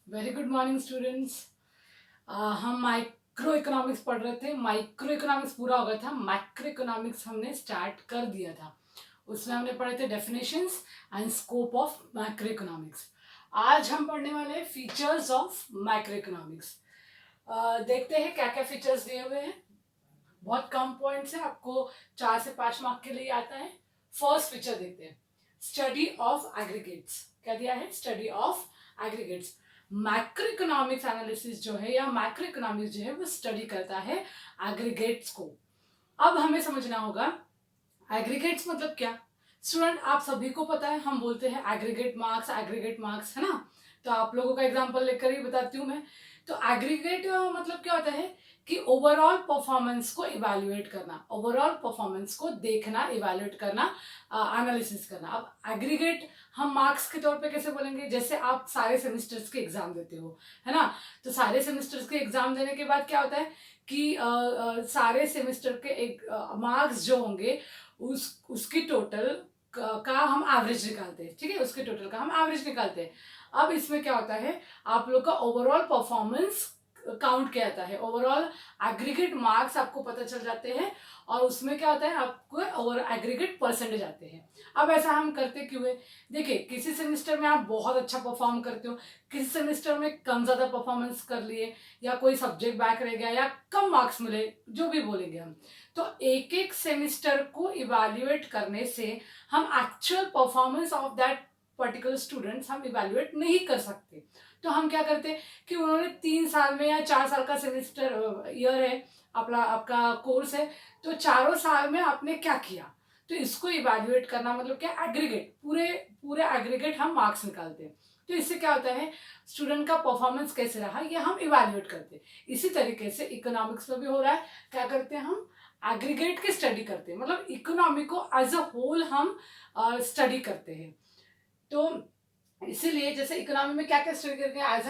Very good morning students. हम micro economics पढ़ रहे थे। माइक्रो इकोनॉमिक्स पूरा हो गया था, मैक्रो इकोनॉमिक्स हमने स्टार्ट कर दिया था। उसमें हमने पढ़े थे definitions and scope of macro economics. आज हम पढ़ने वाले हैं फीचर्स ऑफ मैक्रो इकोनॉमिक्स। देखते हैं क्या क्या फीचर्स दिए हुए हैं। बहुत कम पॉइंट्स है, आपको 4 से 5 मार्क के लिए आता है। फर्स्ट फीचर देखते हैं, स्टडी ऑफ एग्रीगेट्स। क्या दिया है? Study of aggregates. Macro economics analysis जो है या मैक्रो इकोनॉमिक्स जो है वो स्टडी करता है एग्रीगेट्स को। अब हमें समझना होगा एग्रीगेट्स मतलब क्या। स्टूडेंट, आप सभी को पता है, हम बोलते हैं एग्रीगेट मार्क्स, है ना। तो आप लोगों का एग्जांपल लेकर ही बताती हूँ मैं। तो एग्रीगेट मतलब क्या होता है कि ओवरऑल परफॉर्मेंस को इवैल्यूएट करना, ओवरऑल परफॉर्मेंस को देखना, इवैल्यूएट करना, एनालिसिस करना। अब एग्रीगेट हम मार्क्स के तौर पे कैसे बोलेंगे? जैसे आप सारे सेमेस्टर्स के एग्जाम देते हो, है ना। तो सारे सेमेस्टर्स के एग्जाम देने के बाद क्या होता है कि सारे सेमेस्टर के एक मार्क्स जो होंगे उसकी टोटल का हम एवरेज निकालते हैं। ठीक है, उसके टोटल का हम एवरेज निकालते हैं। अब इसमें क्या होता है, आप लोग का ओवरऑल परफॉर्मेंस काउंट किया जाता है, ओवरऑल एग्रीगेट मार्क्स आपको पता चल जाते हैं और उसमें क्या होता है, आपको ओवर एग्रीगेट परसेंटेज आते हैं। अब ऐसा हम करते क्यों है? देखिए, किसी सेमेस्टर में आप बहुत अच्छा परफॉर्म करते हो, किसी सेमेस्टर में कम ज्यादा परफॉर्मेंस कर लिए, या कोई सब्जेक्ट बैक रह गया, या कम मार्क्स मिले, जो भी बोलेंगे हम। तो एक एक सेमेस्टर को इवैल्यूएट करने से हम actual performance of that particular students हम इवैल्यूएट नहीं कर सकते। तो हम क्या करते हैं कि उन्होंने 3 साल में या 4 साल का सेमेस्टर ईयर है, आपका कोर्स है, तो चारों साल में आपने क्या किया, तो इसको इवैल्यूएट करना मतलब क्या, एग्रीगेट, पूरे पूरे एग्रीगेट हम मार्क्स निकालते हैं। तो इससे क्या होता है, स्टूडेंट का परफॉर्मेंस कैसे रहा ये हम इवैल्यूएट करते हैं। इसी तरीके से इकोनॉमिक्स में भी हो रहा है। क्या करते हैं हम? एग्रीगेट की स्टडी करते हैं, मतलब इकोनॉमी को एज अ होल हम स्टडी करते हैं। तो इसीलिए जैसे इकोनॉमी में क्या क्या स्टडी करके एज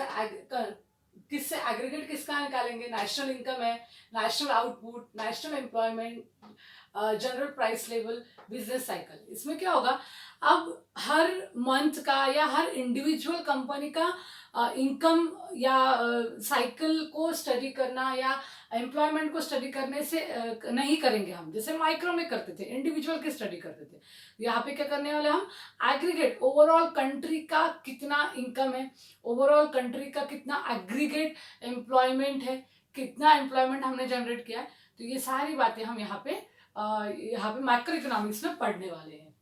किससे एग्रीगेट किसका निकालेंगे? नेशनल इनकम है, national output, national employment, general price level, business cycle. इसमें क्या होगा, अब हर मंथ का या हर इंडिविजुअल कंपनी का इनकम या साइकिल को स्टडी करना या एम्प्लॉयमेंट को स्टडी करने से नहीं करेंगे हम, जैसे माइक्रो में करते थे, इंडिविजुअल की स्टडी करते थे। यहाँ पे क्या करने वाले हम, एग्रीगेट ओवरऑल कंट्री का कितना इनकम है, ओवरऑल कंट्री का कितना एग्रीगेट एम्प्लॉयमेंट है, कितना एम्प्लॉयमेंट हमने जनरेट किया है। तो ये सारी बातें हम यहाँ पे मैक्रो इकोनॉमिक्स में पढ़ने वाले हैं।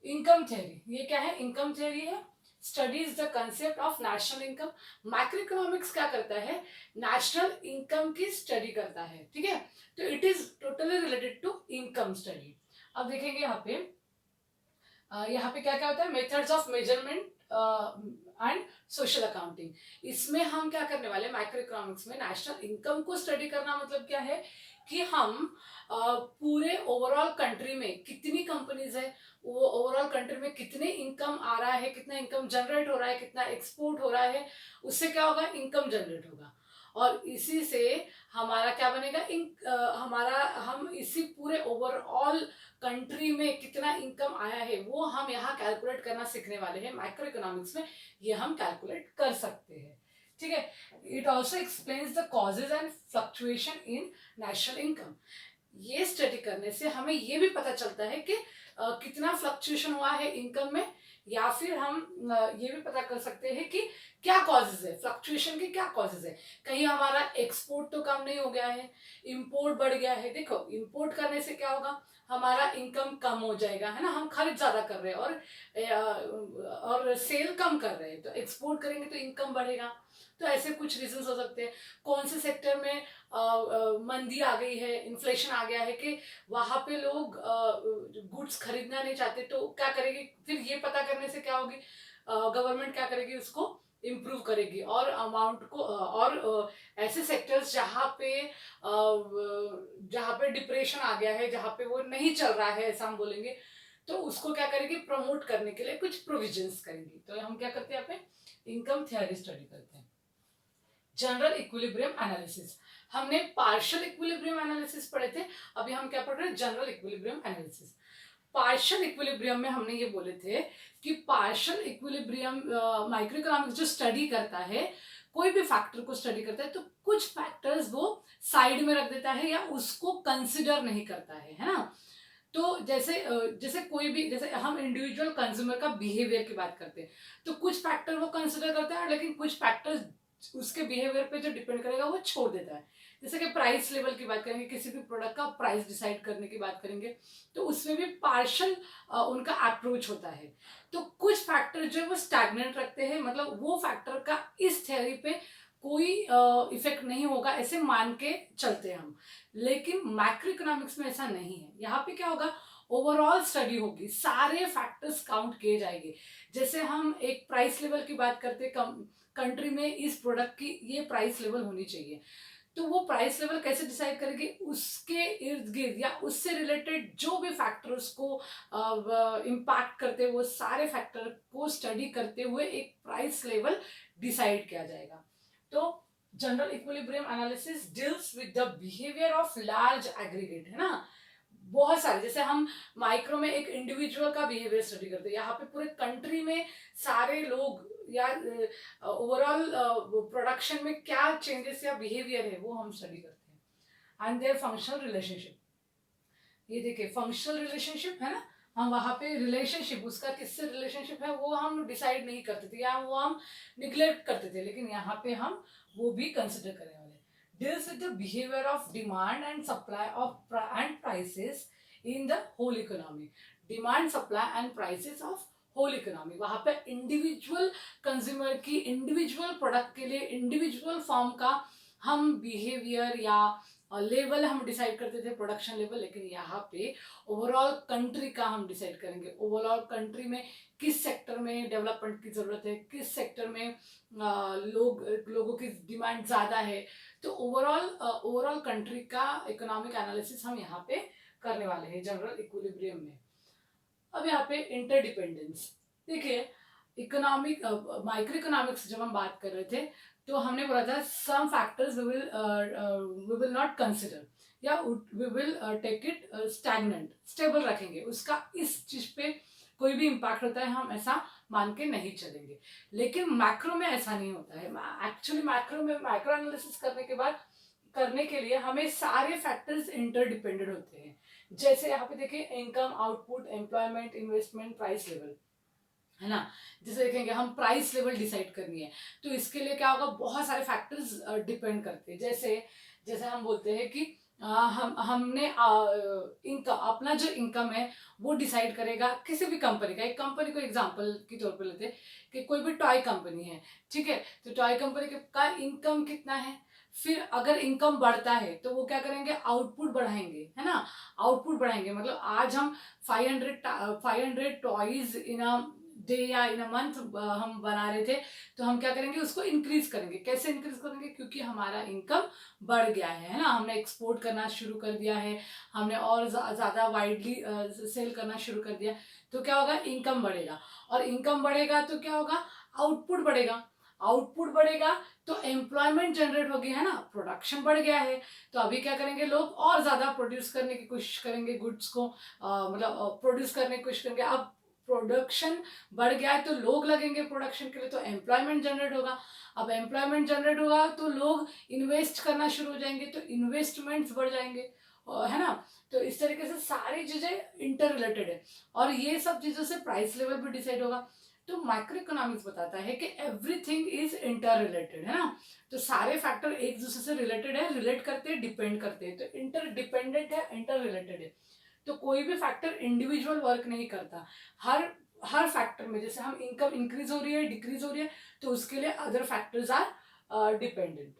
इनकम थ्योरी, ये क्या है? इनकम थ्योरी है, studies the concept of national income. Macro economics क्या करता है, नेशनल इनकम की स्टडी करता है। ठीक है, तो it is totally related to income study. अब देखेंगे यहाँ पे क्या क्या होता है, methods of measurement and social accounting. इसमें हम क्या करने वाले, माइक्रो इकोनॉमिक्स में नेशनल इनकम को स्टडी करना मतलब क्या है कि हम पूरे ओवरऑल कंट्री में कितनी कंपनीज है, वो ओवरऑल कंट्री में कितने इनकम आ रहा है, कितना इनकम जनरेट हो रहा है, कितना एक्सपोर्ट हो रहा है, उससे क्या होगा, इनकम जनरेट होगा। और इसी से हमारा क्या बनेगा, हमारा हम इसी पूरे ओवरऑल कंट्री में कितना इनकम आया है वो हम यहाँ कैलकुलेट करना सीखने वाले हैं। माइक्रो इकोनॉमिक्स में ये हम कैलकुलेट कर सकते हैं। ठीक है, it also explains the causes and fluctuation in national income. ये स्टडी करने से हमें ये भी पता चलता है कि कितना फ्लक्चुएशन हुआ है इनकम में, या फिर हम ये भी पता कर सकते हैं कि क्या कॉजेज है फ्लक्चुएशन के, क्या कॉजेज है। कहीं हमारा एक्सपोर्ट तो कम नहीं हो गया है, इंपोर्ट बढ़ गया है। देखो, इंपोर्ट करने से क्या होगा, हमारा इनकम कम हो जाएगा, है ना। हम खर्च ज्यादा कर रहे हैं और सेल कम कर रहे हैं, तो एक्सपोर्ट करेंगे तो इनकम बढ़ेगा। तो ऐसे कुछ रीजंस हो सकते हैं। कौन से सेक्टर में मंदी आ गई है, इन्फ्लेशन आ गया है कि वहां पे लोग गुड्स खरीदना नहीं चाहते, तो क्या करेगी, फिर ये पता करने से क्या होगी, गवर्नमेंट क्या करेगी, उसको इम्प्रूव करेगी और अमाउंट को और ऐसे सेक्टर्स जहाँ पे डिप्रेशन आ गया है, जहाँ पे वो नहीं चल रहा है, ऐसा हम बोलेंगे, तो उसको क्या करेगी, प्रमोट करने के लिए कुछ प्रोविजंस करेंगी। तो हम क्या करते हैं, यहाँ पे इनकम थ्योरी स्टडी करते हैं। जनरल इक्विलिब्रियम एनालिसिस, हमने पार्शियल इक्विलिब्रियम एनालिसिस पढ़े थे, अभी हम क्या पढ़ रहे हैं, general equilibrium analysis. Partial equilibrium में हमने ये बोले थे कि पार्शियल इक्विलिब्रियम माइक्रो इकोनॉमिक्स जो स्टडी करता है, कोई भी फैक्टर को स्टडी करता है, तो कुछ फैक्टर्स वो साइड में रख देता है या उसको कंसिडर नहीं करता है ना। तो जैसे कोई भी, जैसे हम इंडिविजुअल कंज्यूमर का बिहेवियर की बात करते हैं, तो कुछ फैक्टर वो कंसिडर करता है, लेकिन कुछ फैक्टर्स उसके बिहेवियर पे जो डिपेंड करेगा वो छोड़ देता है। जैसे कि प्राइस लेवल की बात करेंगे, किसी भी प्रोडक्ट का प्राइस डिसाइड करने की बात करेंगे, तो उसमें भी पार्शियल उनका अप्रोच होता है। तो कुछ फैक्टर जो है वो स्टैग्नेंट रखते हैं, मतलब वो फैक्टर का इस थ्योरी पे कोई इफेक्ट नहीं होगा ऐसे मान के चलते हैं हम। लेकिन मैक्रो इकोनॉमिक्स में ऐसा नहीं है। यहाँ पे क्या होगा, ओवरऑल स्टडी होगी, सारे फैक्टर्स काउंट किए जाएंगे। जैसे हम एक प्राइस लेवल की बात करते हैं, कंट्री में इस प्रोडक्ट की ये प्राइस लेवल होनी चाहिए, तो वो प्राइस लेवल कैसे डिसाइड करेगी, उसके इर्द गिर्द या उससे रिलेटेड जो भी फैक्टर्स को इम्पैक्ट करते हैं, वो सारे फैक्टर को स्टडी करते हुए एक प्राइस लेवल डिसाइड किया जाएगा। तो general equilibrium analysis deals with the behaviour of large aggregate, है ना, बहुत सारे। जैसे हम माइक्रो में एक इंडिविजुअल का बिहेवियर स्टडी करते हैं, यहाँ पे पूरे कंट्री में सारे लोग या ओवरऑल प्रोडक्शन में क्या चेंजेस या बिहेवियर है वो हम स्टडी करते हैं। एंड देयर फंक्शनल रिलेशनशिप, ये देखिए फंक्शनल रिलेशनशिप है ना, हम वहां पे रिलेशनशिप, उसका किससे रिलेशनशिप है वो हम डिसाइड नहीं करते थे या वो हम निग्लेक्ट करते थे, लेकिन यहाँ पे हम वो भी कंसिडर करने वाले। Deals with the behaviour of demand and supply of and prices in the whole economy. Demand, supply and prices of whole economy, वहां पे इंडिविजुअल कंज्यूमर की इंडिविजुअल प्रोडक्ट के लिए इंडिविजुअल फॉर्म का हम बिहेवियर या लेवल हम डिसाइड करते थे, प्रोडक्शन लेवल, लेकिन यहाँ पे ओवरऑल कंट्री का हम डिसाइड करेंगे। ओवरऑल कंट्री में किस सेक्टर में डेवलपमेंट की जरूरत है, किस सेक्टर में लोगों की डिमांड ज्यादा है, तो ओवरऑल कंट्री का इकोनॉमिक एनालिसिस हम यहाँ पे करने वाले हैं जनरल इक्विलिब्रियम में। अब यहाँ पे इंटरडिपेंडेंस देखिए, इकोनॉमिक माइक्रो इकोनॉमिक्स जब हम बात कर रहे थे तो हमने बोला था some factors we will not consider या we will take it stagnant, stable रखेंगे, उसका इस चीज पे कोई भी इम्पैक्ट होता है हम ऐसा मान के नहीं चलेंगे। लेकिन मैक्रो में ऐसा नहीं होता है। एक्चुअली मैक्रो में माइक्रो एनालिसिस करने के लिए हमें सारे फैक्टर्स इंटरडिपेंडेंट होते हैं। जैसे यहाँ पे देखिए income, output, employment, investment, price level, है ना। जैसे देखेंगे हम प्राइस लेवल डिसाइड करनी है तो इसके लिए क्या होगा, बहुत सारे फैक्टर्स डिपेंड करते हैं। जैसे हम बोलते हैं कि हमने इनकम, अपना जो इनकम है वो डिसाइड करेगा किसी भी कंपनी का। एक कंपनी को एग्जांपल के तौर पे लेते हैं कि कोई भी टॉय कंपनी है, ठीक है, तो टॉय कंपनी का इनकम कितना है, फिर अगर इनकम बढ़ता है तो वो क्या करेंगे, आउटपुट बढ़ाएंगे, है ना। आउटपुट बढ़ाएंगे मतलब आज हम 500 टॉयज इन अ डे या इन अ मंथ हम बना रहे थे, तो हम क्या करेंगे, उसको इंक्रीज करेंगे। कैसे इंक्रीज करेंगे, क्योंकि हमारा इनकम बढ़ गया है ना, हमने एक्सपोर्ट करना शुरू कर दिया है, हमने और ज्यादा वाइडली सेल करना शुरू कर दिया, तो क्या होगा, इनकम बढ़ेगा। और इनकम बढ़ेगा तो क्या होगा, आउटपुट बढ़ेगा। आउटपुट बढ़ेगा तो एम्प्लॉयमेंट जनरेट होगी, है ना, प्रोडक्शन बढ़ गया है, तो अभी क्या करेंगे, लोग और ज्यादा प्रोड्यूस करने की कोशिश करेंगे, गुड्स को मतलब प्रोड्यूस करने की कोशिश करेंगे। अब प्रोडक्शन बढ़ गया है तो लोग लगेंगे प्रोडक्शन के लिए, तो एम्प्लॉयमेंट जनरेट होगा। अब एम्प्लॉयमेंट जनरेट होगा तो लोग इन्वेस्ट करना शुरू हो जाएंगे, तो इन्वेस्टमेंट्स बढ़ जाएंगे, है ना। तो इस तरीके से सारी चीजें इंटर रिलेटेड है और ये सब चीजों से प्राइस लेवल भी डिसाइड होगा। तो माइक्रो इकोनॉमिक्स बताता है कि एवरीथिंग इज इंटर रिलेटेड, है ना, तो सारे फैक्टर एक दूसरे से रिलेटेड है, रिलेट करते हैं, डिपेंड करते हैं, तो इंटर डिपेंडेंट है, इंटर रिलेटेड है। तो कोई भी फैक्टर इंडिविजुअल वर्क नहीं करता। हर फैक्टर में, जैसे हम इनकम इंक्रीज हो रही है, डिक्रीज हो रही है, तो उसके लिए अदर फैक्टर्स आर डिपेंडेंट,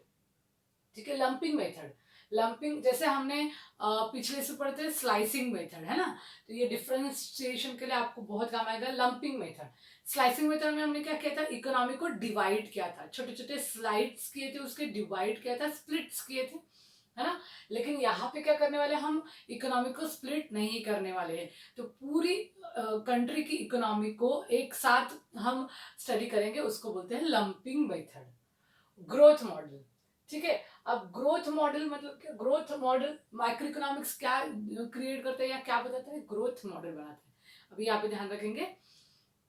ठीक है। लंपिंग मेथड, लंपिंग जैसे हमने पिछले से पढ़ते हैं स्लाइसिंग मेथड, है ना, तो ये डिफरेंशिएशन के लिए आपको बहुत काम आएगा। लंपिंग मेथड, स्लाइसिंग मेथड में हमने क्या किया था, इकोनॉमी को डिवाइड किया था, छोटे छोटे स्लाइड्स किए थे, उसके डिवाइड किया था, स्प्लिट्स किए थे, है ना। लेकिन यहाँ पे क्या करने वाले, हम इकोनॉमी को स्प्लिट नहीं करने वाले हैं, तो पूरी कंट्री की इकोनॉमी को एक साथ हम स्टडी करेंगे, उसको बोलते हैं लंपिंग मेथड। ग्रोथ मॉडल, ठीक है। अब ग्रोथ मॉडल मतलब क्या, ग्रोथ मॉडल माइक्रो इकोनॉमिक्स क्या क्रिएट करता है या क्या बताता है, ग्रोथ मॉडल बनाता है। अभी यहाँ पे ध्यान रखेंगे।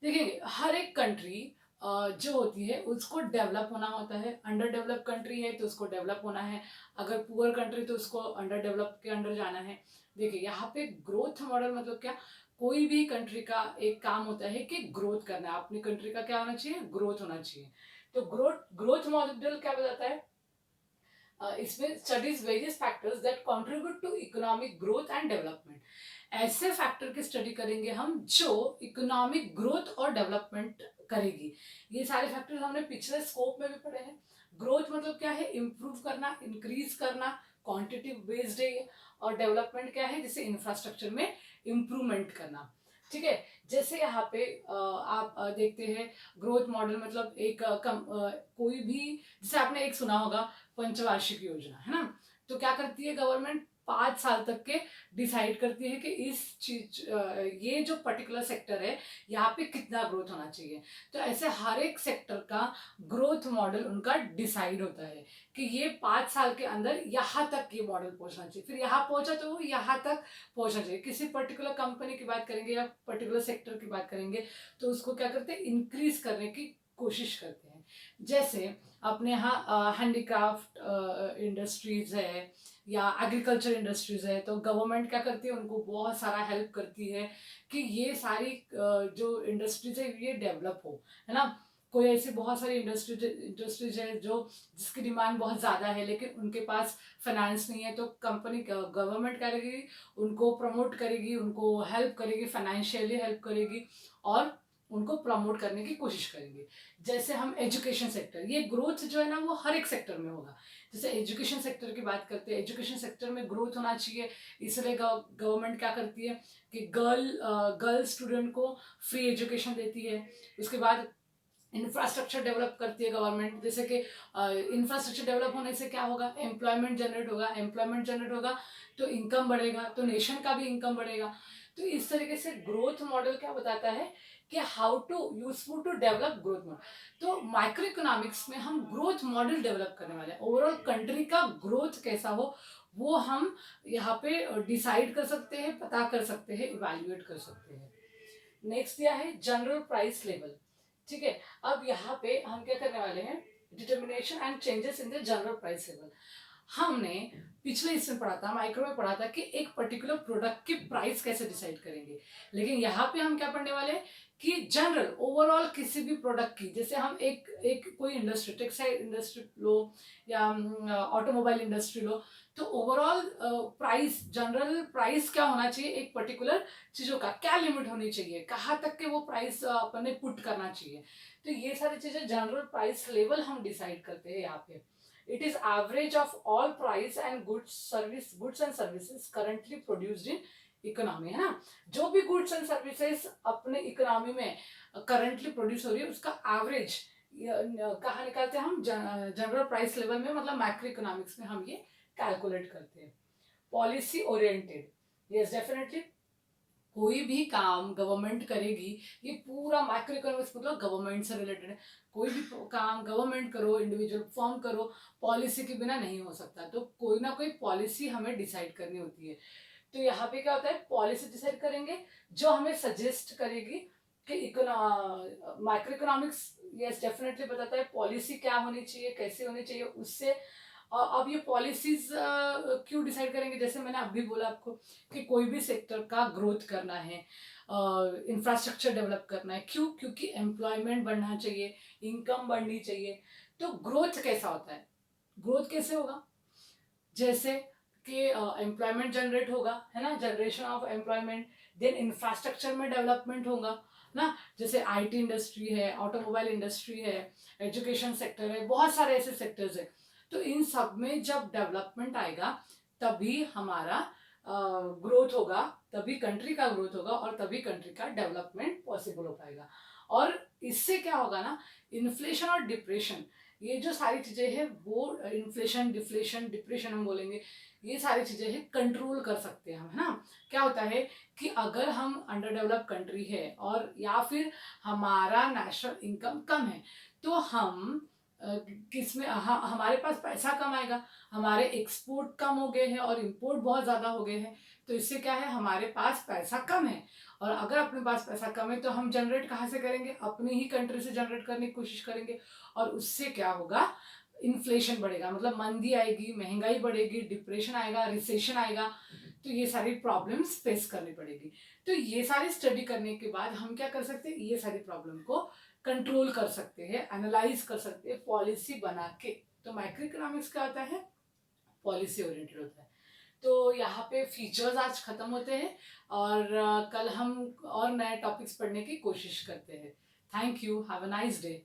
देखेंगे हर एक कंट्री जो होती है उसको डेवलप होना होता है। अंडर डेवलप कंट्री है तो उसको डेवलप होना है, अगर पुअर कंट्री तो उसको अंडर डेवलप के अंडर जाना है। देखिए यहाँ पे ग्रोथ मॉडल मतलब क्या, कोई भी कंट्री का एक काम होता है कि ग्रोथ करना है। अपनी कंट्री का क्या होना चाहिए, ग्रोथ होना चाहिए। तो ग्रोथ मॉडल क्या बताता है, इसमें studies various factors that contribute to economic growth and development. ऐसे फैक्टर की स्टडी करेंगे हम जो इकोनॉमिक ग्रोथ और डेवलपमेंट करेगी। ये सारे फैक्टर्स हमने पिछले स्कोप में भी पढ़े हैं। ग्रोथ मतलब क्या है, इंप्रूव करना, इंक्रीज करना, क्वांटिटी बेस्ड है। और डेवलपमेंट क्या है, जैसे इंफ्रास्ट्रक्चर में इंप्रूवमेंट करना। ठीक है, जैसे यहाँ पे आप देखते हैं ग्रोथ मॉडल मतलब एक कोई भी, जैसे आपने एक सुना होगा पंचवार्षिक योजना, है ना। तो क्या करती है गवर्नमेंट, 5 साल तक के डिसाइड करती है कि इस चीज ये जो पर्टिकुलर सेक्टर है यहाँ पे कितना ग्रोथ होना चाहिए। तो ऐसे हर एक सेक्टर का ग्रोथ मॉडल उनका डिसाइड होता है कि ये 5 साल के अंदर यहाँ तक ये मॉडल पहुंचना चाहिए, फिर यहाँ पहुंचा तो वो यहाँ तक पहुंचना चाहिए। किसी पर्टिकुलर कंपनी की बात करेंगे या पर्टिकुलर सेक्टर की बात करेंगे तो उसको क्या करते हैं, इंक्रीज करने की कोशिश करते हैं। जैसे अपने यहाँ हैंडीक्राफ्ट इंडस्ट्रीज है या एग्रीकल्चर इंडस्ट्रीज है, तो गवर्नमेंट क्या करती है, उनको बहुत सारा हेल्प करती है कि ये सारी जो इंडस्ट्रीज है ये डेवलप हो, है ना। कोई ऐसी बहुत सारी इंडस्ट्रीज है जो जिसकी डिमांड बहुत ज़्यादा है लेकिन उनके पास फाइनेंस नहीं है, तो कंपनी गवर्नमेंट क्या करेगी, उनको प्रमोट करेगी, उनको हेल्प करेगी, फाइनेंशियली हेल्प करेगी और उनको प्रमोट करने की कोशिश करेंगे। जैसे हम एजुकेशन सेक्टर, ये ग्रोथ जो है ना वो हर एक सेक्टर में होगा। जैसे एजुकेशन सेक्टर की बात करते हैं, एजुकेशन सेक्टर में ग्रोथ होना चाहिए, इसलिए गवर्नमेंट क्या करती है कि गर्ल स्टूडेंट को फ्री एजुकेशन देती है। उसके बाद इंफ्रास्ट्रक्चर डेवलप करती है गवर्नमेंट, जैसे कि इंफ्रास्ट्रक्चर डेवलप होने से क्या होगा, एम्प्लॉयमेंट जनरेट होगा, एम्प्लॉयमेंट जनरेट होगा तो इनकम बढ़ेगा, तो नेशन का भी इनकम बढ़ेगा। तो इस तरीके से ग्रोथ मॉडल क्या बताता है कि how to useful to develop growth model. तो माइक्रो इकोनॉमिक्स में हम ग्रोथ मॉडल डेवलप करने वाले हैं। ओवरऑल कंट्री का ग्रोथ कैसा हो वो हम यहाँ पे डिसाइड कर सकते हैं, पता कर सकते हैं, इवेल्युएट कर सकते हैं। नेक्स्ट दिया है जनरल प्राइस लेवल। ठीक है, अब यहाँ पे हम क्या करने वाले हैं, determination and changes in the general price level. हमने पिछले इसमें पढ़ा था, माइक्रो में पढ़ा था कि एक पर्टिकुलर प्रोडक्ट की प्राइस कैसे डिसाइड करेंगे, लेकिन यहाँ पे हम क्या पढ़ने वाले हैं कि जनरल ओवरऑल किसी भी प्रोडक्ट की, जैसे हम एक कोई इंडस्ट्री, टेक्सटाइल इंडस्ट्री लो या ऑटोमोबाइल इंडस्ट्री लो, तो ओवरऑल प्राइस, जनरल प्राइस क्या होना चाहिए, एक पर्टिकुलर चीजों का क्या लिमिट होनी चाहिए, कहाँ तक के वो प्राइस अपन ने पुट करना चाहिए। तो ये सारी चीजें जनरल प्राइस लेवल हम डिसाइड करते हैं यहाँ पे। It is average of all price and goods and services currently produced in economy, है ना। जो भी गुड्स एंड सर्विसेज अपने इकोनॉमी में करंटली प्रोड्यूस हो रही है उसका एवरेज कहाँ निकालते हैं हम, जनरल प्राइस लेवल में, मतलब मैक्रो इकोनॉमिक्स में हम ये कैलकुलेट करते हैं। पॉलिसी ओरिएंटेड, यस डेफिनेटली कोई भी काम गवर्नमेंट करेगी, ये पूरा माइक्रो इकोनॉमिक्स मतलब गवर्नमेंट से रिलेटेड है। कोई भी काम गवर्नमेंट करो, इंडिविजुअल फॉर्म करो, पॉलिसी के बिना नहीं हो सकता। तो कोई ना कोई पॉलिसी हमें डिसाइड करनी होती है। तो यहाँ पे क्या होता है, पॉलिसी डिसाइड करेंगे जो हमें सजेस्ट करेगी कि माइक्रो इकोनॉमिक्स यस डेफिनेटली बताता है पॉलिसी क्या होनी चाहिए, कैसे होनी चाहिए। उससे अब ये पॉलिसीज क्यों डिसाइड करेंगे, जैसे मैंने अभी बोला आपको कि कोई भी सेक्टर का ग्रोथ करना है, इंफ्रास्ट्रक्चर डेवलप करना है, क्यों, क्योंकि एम्प्लॉयमेंट बढ़ना चाहिए, इनकम बढ़नी चाहिए। तो ग्रोथ कैसा होता है, ग्रोथ कैसे होगा, जैसे कि एम्प्लॉयमेंट जनरेट होगा, है ना, generation of employment, then infrastructure में डेवलपमेंट होगा ना, जैसे आईटी इंडस्ट्री है, ऑटोमोबाइल इंडस्ट्री है, एजुकेशन सेक्टर है, बहुत सारे ऐसे सेक्टर्स है। तो इन सब में जब डेवलपमेंट आएगा तभी हमारा ग्रोथ होगा, तभी कंट्री का ग्रोथ होगा और तभी कंट्री का डेवलपमेंट पॉसिबल हो पाएगा। और इससे क्या होगा ना, इन्फ्लेशन और डिप्रेशन, ये जो सारी चीजें हैं वो इन्फ्लेशन, डिफ्लेशन, डिप्रेशन हम बोलेंगे, ये सारी चीजें हैं कंट्रोल कर सकते हैं हम, है ना। क्या होता है कि अगर हम अंडर डेवलप कंट्री है और या फिर हमारा नेशनल इनकम कम है, तो हम किसमें हमारे पास पैसा कम आएगा, हमारे एक्सपोर्ट कम हो गए हैं और इंपोर्ट बहुत ज़्यादा हो गए हैं, तो इससे क्या है, हमारे पास पैसा कम है। और अगर अपने पास पैसा कम है तो हम जनरेट कहाँ से करेंगे, अपनी ही कंट्री से जनरेट करने की कोशिश करेंगे, और उससे क्या होगा, इन्फ्लेशन बढ़ेगा, मतलब मंदी आएगी, महंगाई बढ़ेगी, डिप्रेशन आएगा, रिसेशन आएगा, तो ये सारी प्रॉब्लम्स फेस करनी पड़ेगी। तो ये सारी स्टडी करने के बाद हम क्या कर सकते हैं, ये सारी प्रॉब्लम को कंट्रोल कर सकते हैं, एनालाइज कर सकते हैं पॉलिसी बना के। तो माइक्रो इकोनॉमिक्स क्या होता है, पॉलिसी ओरिएंटेड होता है। तो यहाँ पे फीचर्स आज खत्म होते हैं, और कल हम और नए टॉपिक्स पढ़ने की कोशिश करते हैं। Thank you, have a nice day.